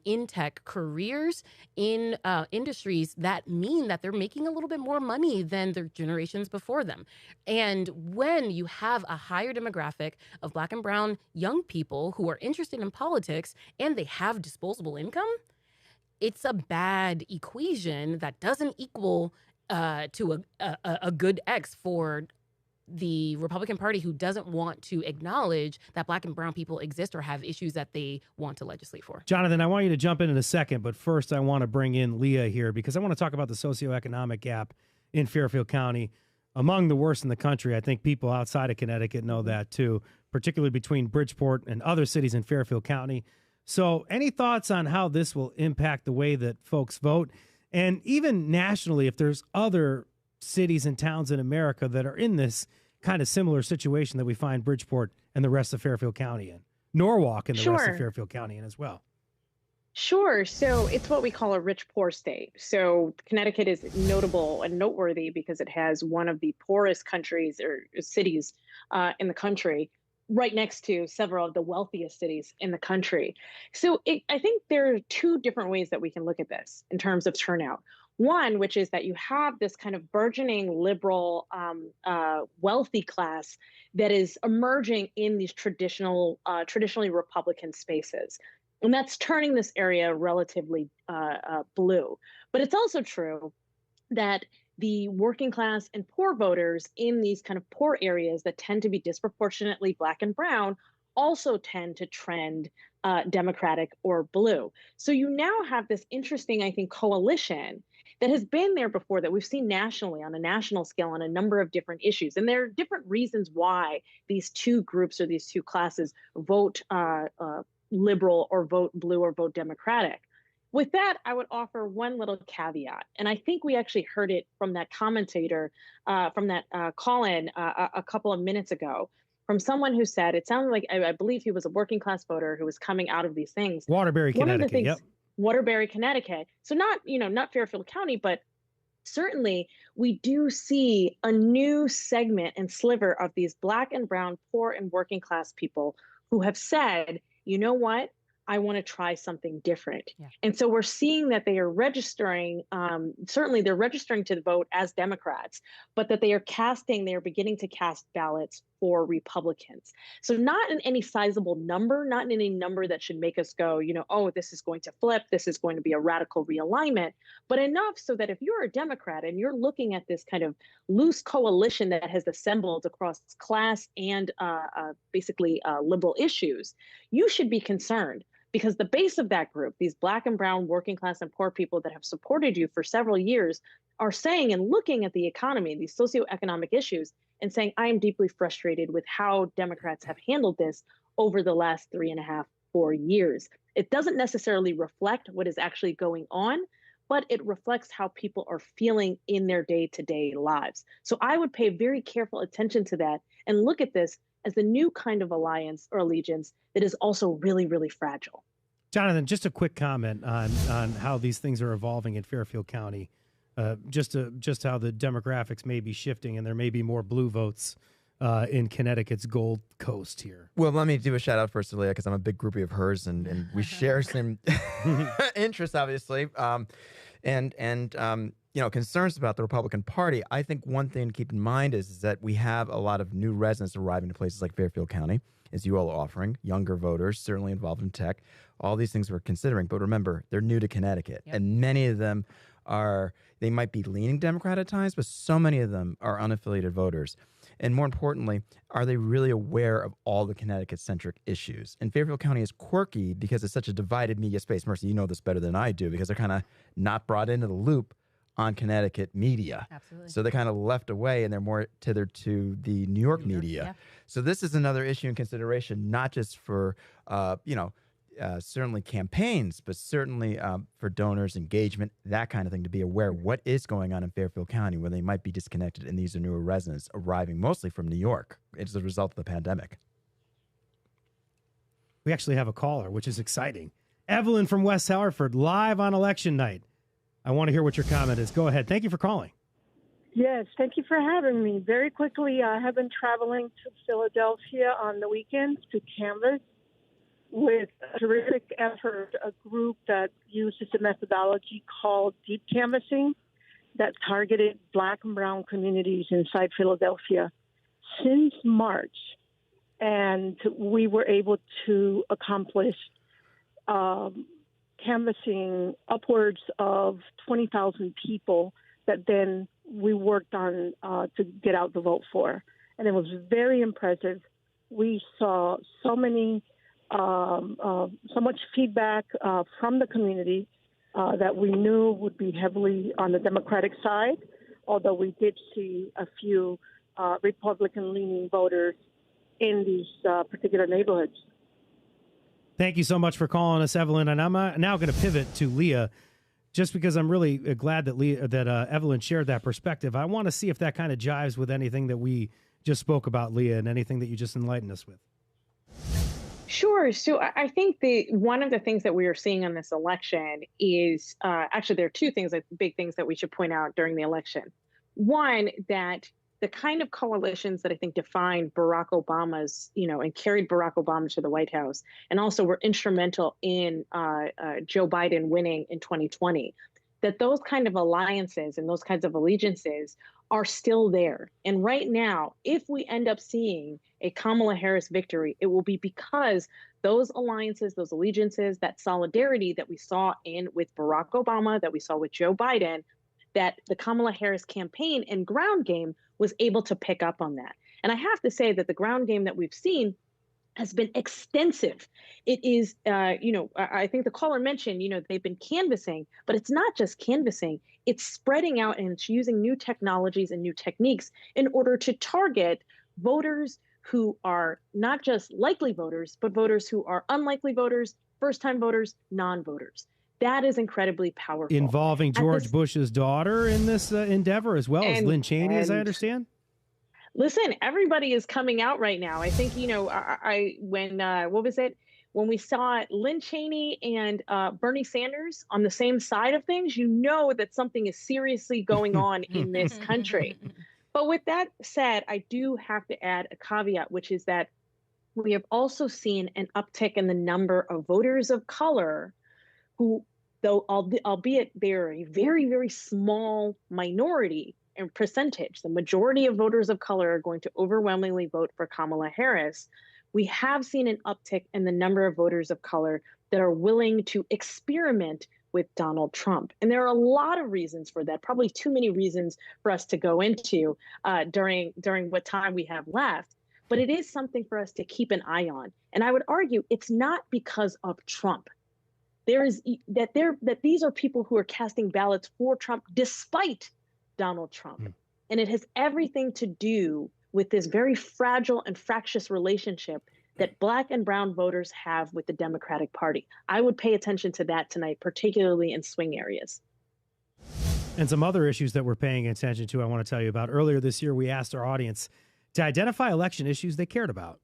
in tech, careers in industries that mean that they're making a little bit more money than their generations before them. And when you have a higher demographic of Black and brown young people who are interested in politics and they have disposable income, it's a bad equation that doesn't equal to a good X for the Republican Party, who doesn't want to acknowledge that Black and brown people exist or have issues that they want to legislate for. Jonathan, I want you to jump in a second, but first I want to bring in Leah here because I want to talk about the socioeconomic gap in Fairfield County, among the worst in the country. I think people outside of Connecticut know that too, particularly between Bridgeport and other cities in Fairfield County. So any thoughts on how this will impact the way that folks vote? And even nationally, if there's other cities and towns in America that are in this kind of similar situation that we find Bridgeport and the rest of Fairfield County in, Norwalk and the rest of Fairfield County in as well. Sure. So it's what we call a rich poor state. So Connecticut is notable and noteworthy because it has one of the poorest countries or cities in the country, right next to several of the wealthiest cities in the country. So I think there are two different ways that we can look at this in terms of turnout. One, which is that you have this kind of burgeoning liberal, wealthy class that is emerging in these traditionally Republican spaces. And that's turning this area relatively blue. But it's also true that the working class and poor voters in these kind of poor areas that tend to be disproportionately Black and brown also tend to trend Democratic or blue. So you now have this interesting, I think, coalition that has been there before, that we've seen nationally on a national scale on a number of different issues. And there are different reasons why these two groups or these two classes vote liberal or vote blue or vote Democratic. With that, I would offer one little caveat. And I think we actually heard it from that commentator, from that call-in a couple of minutes ago, from someone who said, it sounded like, I believe he was a working class voter who was coming out of these things. Waterbury, Connecticut, Waterbury, Connecticut. So not Fairfield County, but certainly we do see a new segment and sliver of these Black and brown, poor and working class people who have said, you know what? I want to try something different. Yeah. And so we're seeing that they are registering, certainly they're registering to vote as Democrats, but that they are beginning to cast ballots for Republicans. So not in any sizable number, not in any number that should make us go, oh, this is going to flip, this is going to be a radical realignment, but enough so that if you're a Democrat and you're looking at this kind of loose coalition that has assembled across class and basically liberal issues, you should be concerned. Because the base of that group, these Black and brown working class and poor people that have supported you for several years, are saying and looking at the economy, these socioeconomic issues, and saying, I am deeply frustrated with how Democrats have handled this over the last 3.5, 4 years. It doesn't necessarily reflect what is actually going on, but it reflects how people are feeling in their day-to-day lives. So I would pay very careful attention to that and look at this as the new kind of alliance or allegiance that is also really, really fragile. Jonathan, just a quick comment on how these things are evolving in Fairfield County, just how the demographics may be shifting and there may be more blue votes in Connecticut's Gold Coast here. Well, let me do a shout out first to Leah because I'm a big groupie of hers and we share some interests, obviously. Concerns about the Republican Party. I think one thing to keep in mind is that we have a lot of new residents arriving to places like Fairfield County, as you all are offering, younger voters, certainly involved in tech. All these things we're considering. But remember, they're new to Connecticut. Yep. And many of them they might be leaning Democrat at times, but so many of them are unaffiliated voters. And more importantly, are they really aware of all the Connecticut-centric issues? And Fairfield County is quirky because it's such a divided media space. Mercy, you know this better than I do because they're kind of not brought into the loop on Connecticut media. Absolutely. So they're kind of left away and they're more tethered to the New York media. Yeah. So this is another issue in consideration, not just for, certainly campaigns, but certainly for donors, engagement, that kind of thing, to be aware of what is going on in Fairfield County where they might be disconnected. And these are newer residents arriving mostly from New York as a result of the pandemic. We actually have a caller, which is exciting. Evelyn from West Hartford, live on election night. I want to hear what your comment is. Go ahead. Thank you for calling. Yes, thank you for having me. Very quickly, I have been traveling to Philadelphia on the weekends to canvass with a terrific effort, a group that uses a methodology called deep canvassing that targeted Black and brown communities inside Philadelphia since March. And we were able to accomplish canvassing upwards of 20,000 people that then we worked on to get out the vote for. And it was very impressive. We saw so much feedback from the community that we knew would be heavily on the Democratic side, although we did see a few Republican-leaning voters in these particular neighborhoods. Thank you so much for calling us, Evelyn. And I'm now going to pivot to Leah, just because I'm really glad that Evelyn shared that perspective. I want to see if that kind of jives with anything that we just spoke about, Leah, and anything that you just enlightened us with. Sure. So I think one of the things that we are seeing on this election is actually there are two things, big things that we should point out during the election. One, that the kind of coalitions that I think defined Barack Obama's, and carried Barack Obama to the White House, and also were instrumental in Joe Biden winning in 2020, that those kind of alliances and those kinds of allegiances are still there. And right now, if we end up seeing a Kamala Harris victory, it will be because those alliances, those allegiances, that solidarity that we saw with Barack Obama, that we saw with Joe Biden, that the Kamala Harris campaign and ground game was able to pick up on that. And I have to say that the ground game that we've seen has been extensive. It is, I think the caller mentioned, they've been canvassing, but it's not just canvassing. It's spreading out and it's using new technologies and new techniques in order to target voters who are not just likely voters, but voters who are unlikely voters, first-time voters, non-voters. That is incredibly powerful. Involving George Bush's daughter in this endeavor, as well as Lynn Cheney, as I understand? Listen, everybody is coming out right now. I think, when we saw Lynn Cheney and Bernie Sanders on the same side of things, you know that something is seriously going on in this country. But with that said, I do have to add a caveat, which is that we have also seen an uptick in the number of voters of color who, though albeit they're a very, very small minority in percentage, the majority of voters of color are going to overwhelmingly vote for Kamala Harris. We have seen an uptick in the number of voters of color that are willing to experiment with Donald Trump. And there are a lot of reasons for that, probably too many reasons for us to go into during what time we have left. But it is something for us to keep an eye on. And I would argue it's not because of Trump. That these are people who are casting ballots for Trump despite Donald Trump. And it has everything to do with this very fragile and fractious relationship that Black and brown voters have with the Democratic Party. I would pay attention to that tonight, particularly in swing areas. And some other issues that we're paying attention to, I want to tell you about. Earlier this year, we asked our audience to identify election issues they cared about.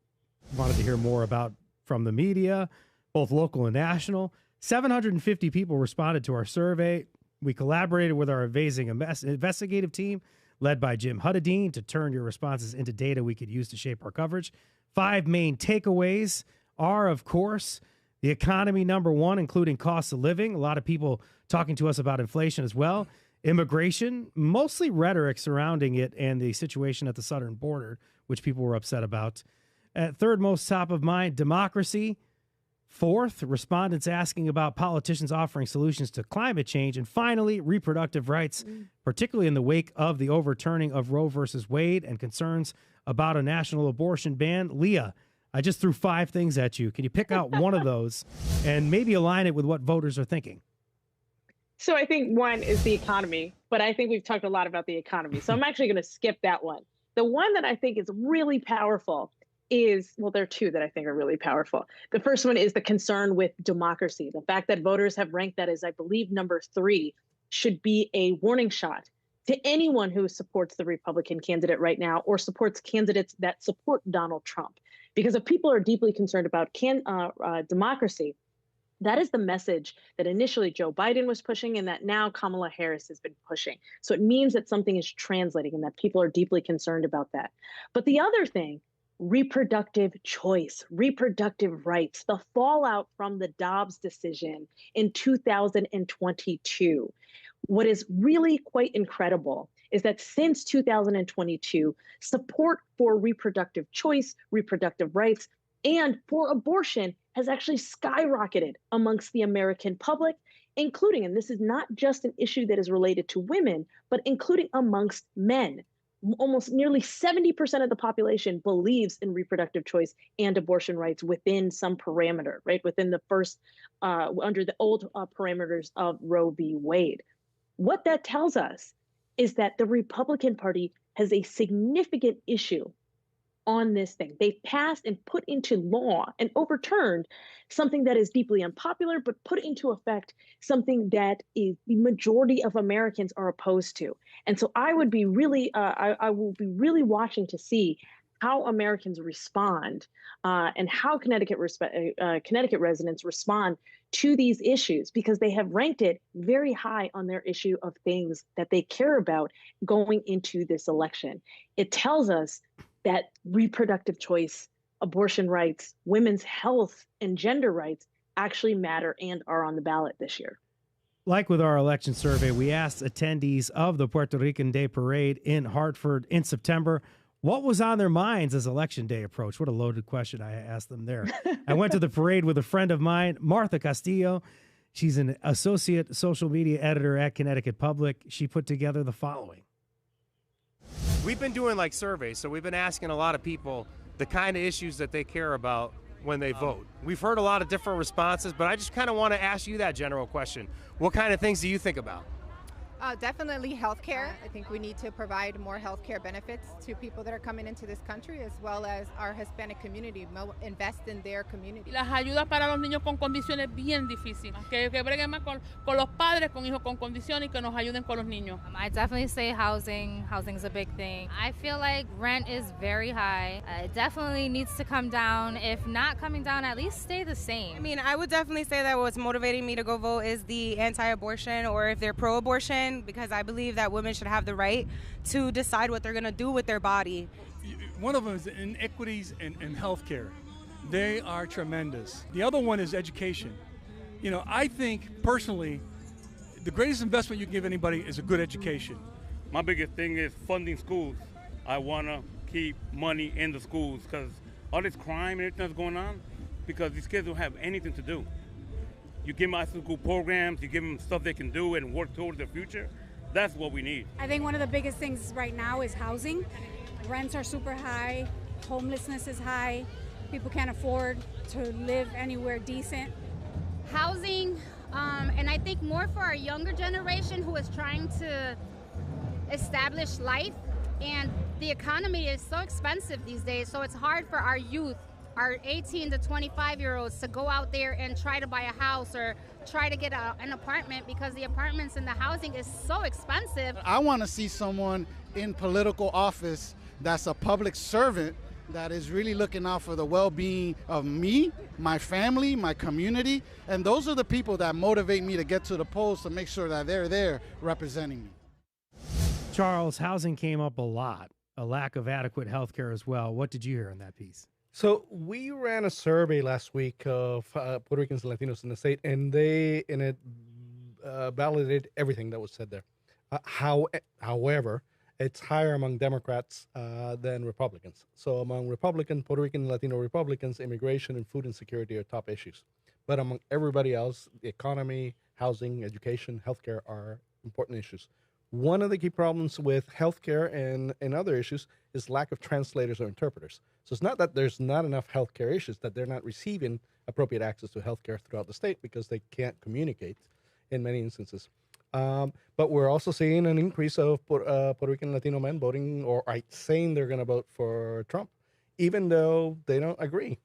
Wanted to hear more about from the media, both local and national. 750 people responded to our survey. We collaborated with our investigative team, led by Jim Huddadine, to turn your responses into data we could use to shape our coverage. 5 main takeaways are, of course, the economy, number one, including cost of living. A lot of people talking to us about inflation as well. Immigration, mostly rhetoric surrounding it and the situation at the southern border, which people were upset about. Third most top of mind, democracy. Fourth, respondents asking about politicians offering solutions to climate change. And finally, reproductive rights, particularly in the wake of the overturning of Roe versus Wade and concerns about a national abortion ban. Leah, I just threw 5 things at you. Can you pick out one of those and maybe align it with what voters are thinking? So I think one is the economy, but I think we've talked a lot about the economy. So I'm actually going to skip that one. The one that I think is really powerful is, well, there are 2 that I think are really powerful. The first one is the concern with democracy. The fact that voters have ranked that as, I believe, number 3 should be a warning shot to anyone who supports the Republican candidate right now or supports candidates that support Donald Trump. Because if people are deeply concerned about democracy, that is the message that initially Joe Biden was pushing and that now Kamala Harris has been pushing. So it means that something is translating and that people are deeply concerned about that. But the other thing, reproductive choice, reproductive rights, the fallout from the Dobbs decision in 2022. What is really quite incredible is that since 2022, support for reproductive choice, reproductive rights, and for abortion has actually skyrocketed amongst the American public, including, and this is not just an issue that is related to women, but including amongst men. Almost nearly 70% of the population believes in reproductive choice and abortion rights within some parameter, right? Within the first, under the old parameters of Roe v. Wade. What that tells us is that the Republican Party has a significant issue on this thing. They passed and put into law and overturned something that is deeply unpopular, but put into effect something that is the majority of Americans are opposed to. And so I would be really, I will be really watching to see how Americans respond and how Connecticut residents respond to these issues, because they have ranked it very high on their issue of things that they care about going into this election. It tells us that reproductive choice, abortion rights, women's health, and gender rights actually matter and are on the ballot this year. Like with our election survey, we asked attendees of the Puerto Rican Day Parade in Hartford in September what was on their minds as Election Day approached. What a loaded question I asked them there. I went to the parade with a friend of mine, Martha Castillo. She's an associate social media editor at Connecticut Public. She put together the following. We've been doing like surveys, so we've been asking a lot of people the kind of issues that they care about when they vote. We've heard a lot of different responses, but I just kind of want to ask you that general question. What kind of things do you think about? Definitely healthcare. I think we need to provide more healthcare benefits to people that are coming into this country, as well as our Hispanic community. Invest in their community. Las ayudas para los niños con condiciones bien difíciles. Que breguen más con los padres, con hijos con condiciones y que nos ayuden con los niños. I definitely say housing. Housing's a big thing. I feel like rent is very high. It definitely needs to come down. If not coming down, at least stay the same. I mean, I would definitely say that what's motivating me to go vote is the anti-abortion, or if they're pro-abortion, because I believe that women should have the right to decide what they're going to do with their body. One of them is inequities in healthcare. They are tremendous. The other one is education. You know, I think personally, the greatest investment you can give anybody is a good education. My biggest thing is funding schools. I want to keep money in the schools because all this crime and everything that's going on, because these kids don't have anything to do. You give them after-school programs, you give them stuff they can do and work towards their future. That's what we need. I think one of the biggest things right now is housing. Rents are super high, homelessness is high, people can't afford to live anywhere decent. Housing, and I think more for our younger generation who is trying to establish life, and the economy is so expensive these days, so it's hard for our youth, our 18 to 25-year-olds to go out there and try to buy a house or try to get an apartment, because the apartments and the housing is so expensive. I want to see someone in political office that's a public servant that is really looking out for the well-being of me, my family, my community, and those are the people that motivate me to get to the polls to make sure that they're there representing me. Charles, housing came up a lot, a lack of adequate health care as well. What did you hear in that piece? So we ran a survey last week of Puerto Ricans and Latinos in the state, and it validated everything that was said there. However, it's higher among Democrats than Republicans. So among Republican, Puerto Rican, and Latino Republicans, immigration and food insecurity are top issues. But among everybody else, the economy, housing, education, healthcare are important issues. One of the key problems with healthcare and other issues is lack of translators or interpreters. So it's not that there's not enough healthcare issues, that they're not receiving appropriate access to healthcare throughout the state because they can't communicate in many instances. But we're also seeing an increase of Puerto Rican and Latino men voting or saying they're going to vote for Trump, even though they don't agree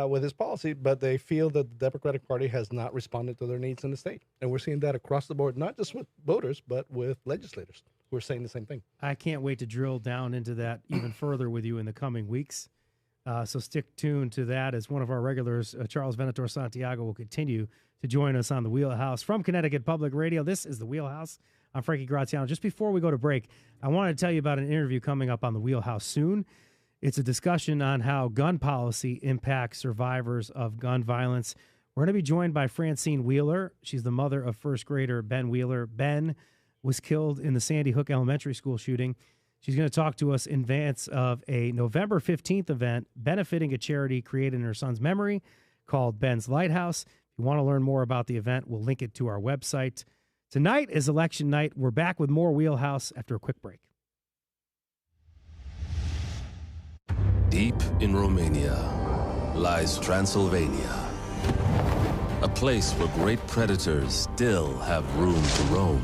with his policy, but they feel that the Democratic Party has not responded to their needs in the state. And we're seeing that across the board, not just with voters, but with legislators who are saying the same thing. I can't wait to drill down into that even further with you in the coming weeks. So stick tuned to that, as one of our regulars, Charles Venator Santiago, will continue to join us on The Wheelhouse. From Connecticut Public Radio, this is The Wheelhouse. I'm Frankie Graziano. Just before we go to break, I wanted to tell you about an interview coming up on The Wheelhouse soon. It's a discussion on how gun policy impacts survivors of gun violence. We're going to be joined by Francine Wheeler. She's the mother of first grader Ben Wheeler. Ben was killed in the Sandy Hook Elementary School shooting. She's going to talk to us in advance of a November 15th event benefiting a charity created in her son's memory called Ben's Lighthouse. If you want to learn more about the event, we'll link it to our website. Tonight is election night. We're back with more Wheelhouse after a quick break. Deep in Romania lies Transylvania, a place where great predators still have room to roam.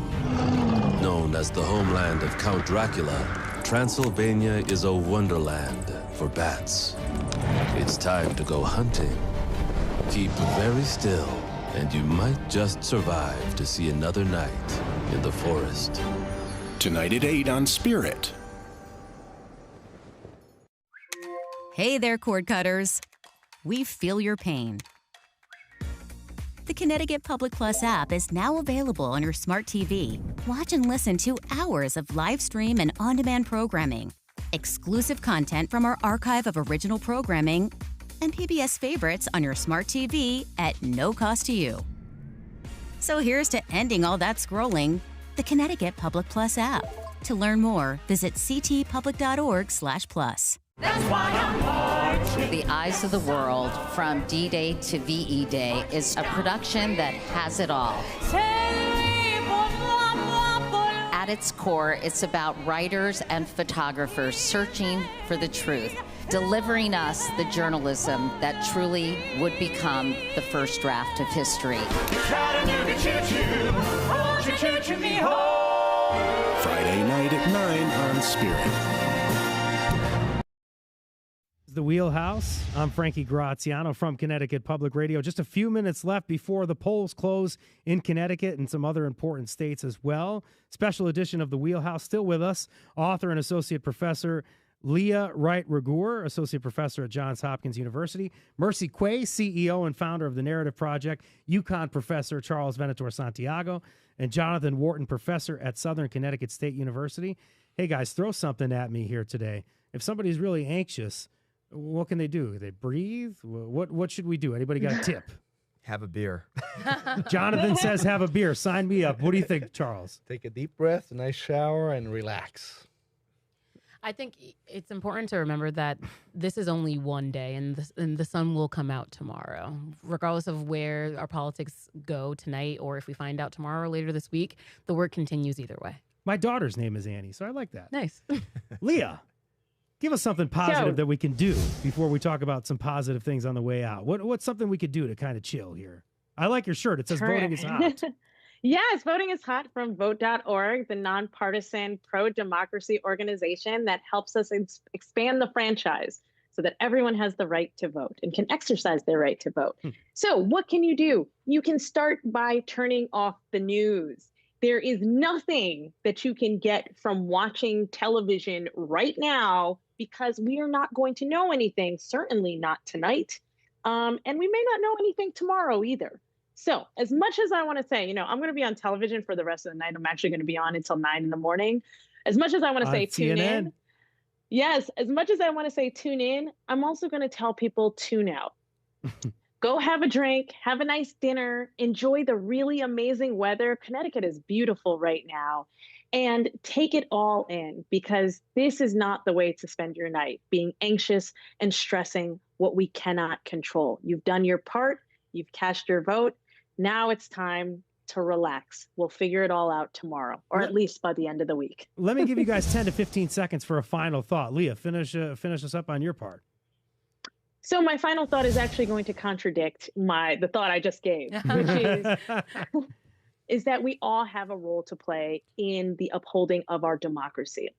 Known as the homeland of Count Dracula, Transylvania is a wonderland for bats. It's time to go hunting. Keep very still, and you might just survive to see another night in the forest. Tonight at 8 on Spirit. Hey there, cord cutters. We feel your pain. The Connecticut Public Plus app is now available on your smart TV. Watch and listen to hours of live stream and on-demand programming, exclusive content from our archive of original programming, and PBS favorites on your smart TV at no cost to you. So here's to ending all that scrolling, the Connecticut Public Plus app. To learn more, visit ctpublic.org/plus. That's why I'm marching. The Eyes of the World, from D-Day to VE Day, is a production that has it all. At its core, it's about writers and photographers searching for the truth, delivering us the journalism that truly would become the first draft of history. Chattanooga choo-choo, won't you choo-choo me home? Friday night at 9 on Spirit. The Wheelhouse. I'm Frankie Graziano from Connecticut Public Radio. Just a few minutes left before the polls close in Connecticut and some other important states as well. Special edition of The Wheelhouse. Still with us, author and associate professor Leah Wright-Rigueur, associate professor at Johns Hopkins University. Mercy Quay, CEO and founder of the Narrative Project. UConn professor Charles Venator Santiago. And Jonathan Wharton, professor at Southern Connecticut State University. Hey, guys, throw something at me here today. If somebody's really anxious, what can they do? They breathe? What should we do? Anybody got a tip? Have a beer. Jonathan says have a beer. Sign me up. What do you think, Charles? Take a deep breath, a nice shower, and relax. I think it's important to remember that this is only one day, and the sun will come out tomorrow. Regardless of where our politics go tonight, or if we find out tomorrow or later this week, the work continues either way. My daughter's name is Annie, so I like that. Nice. Leah, give us something positive that we can do before we talk about some positive things on the way out. What's something we could do to kind of chill here? I like your shirt. It says voting is hot. Yes, Voting is Hot from Vote.org, the nonpartisan pro-democracy organization that helps us expand the franchise so that everyone has the right to vote and can exercise their right to vote. So what can you do? You can start by turning off the news. There is nothing that you can get from watching television right now because we are not going to know anything, certainly not tonight. And we may not know anything tomorrow either. So as much as I want to say, I'm going to be on television for the rest of the night. I'm actually going to be on until 9 in the morning. As much as I want to say tune in. Yes, as much as I want to say tune in, I'm also going to tell people tune out. Go have a drink, have a nice dinner, enjoy the really amazing weather. Connecticut is beautiful right now. And take it all in, because this is not the way to spend your night, being anxious and stressing what we cannot control. You've done your part. You've cast your vote. Now it's time to relax. We'll figure it all out tomorrow, or at least by the end of the week. Let me give you guys 10 to 15 seconds for a final thought. Leah, finish us up on your part. So my final thought is actually going to contradict the thought I just gave, which is that we all have a role to play in the upholding of our democracy.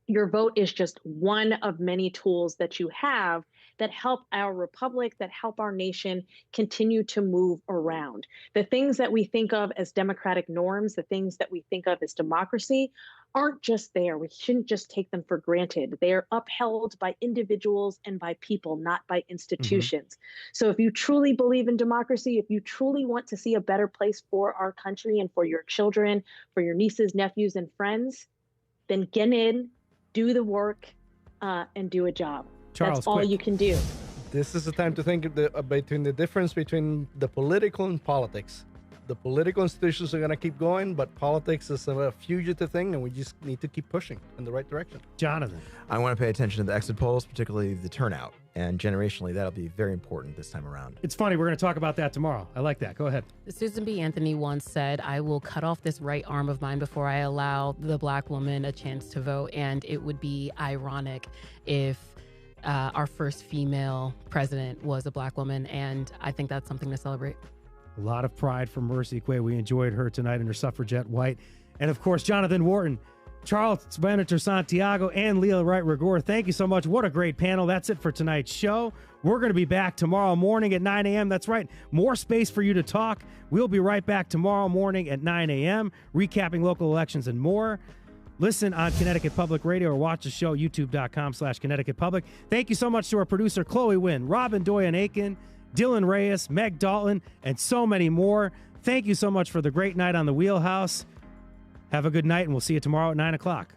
Your vote is just one of many tools that you have that help our republic, that help our nation continue to move around. The things that we think of as democratic norms, the things that we think of as democracy, aren't just there. We shouldn't just take them for granted. They are upheld by individuals and by people, not by institutions. So if you truly believe in democracy, if you truly want to see a better place for our country and for your children, for your nieces, nephews, and friends, then get in, do the work, and do a job. Charles, that's all you can do. This is the time to think between the difference between the political and politics. The political institutions are going to keep going, but politics is a fugitive thing, and we just need to keep pushing in the right direction. Jonathan. I want to pay attention to the exit polls, particularly the turnout. And generationally, that'll be very important this time around. It's funny. We're going to talk about that tomorrow. I like that. Go ahead. Susan B. Anthony once said, I will cut off this right arm of mine before I allow the black woman a chance to vote. And it would be ironic if our first female president was a black woman. And I think that's something to celebrate. A lot of pride for Mercy Quay. We enjoyed her tonight in her suffragette white. And of course, Jonathan Wharton, Charles Venator Santiago, and Leah Wright-Rigueur. Thank you so much. What a great panel. That's it for tonight's show. We're going to be back tomorrow morning at 9 a.m. That's right. More space for you to talk. We'll be right back tomorrow morning at 9 a.m., recapping local elections and more. Listen on Connecticut Public Radio or watch the show, youtube.com/Connecticut Public. Thank you so much to our producer, Chloe Wynn, Robin Doyen-Aiken, Dylan Reyes, Meg Dalton, and so many more. Thank you so much for the great night on the Wheelhouse. Have a good night, and we'll see you tomorrow at 9 o'clock.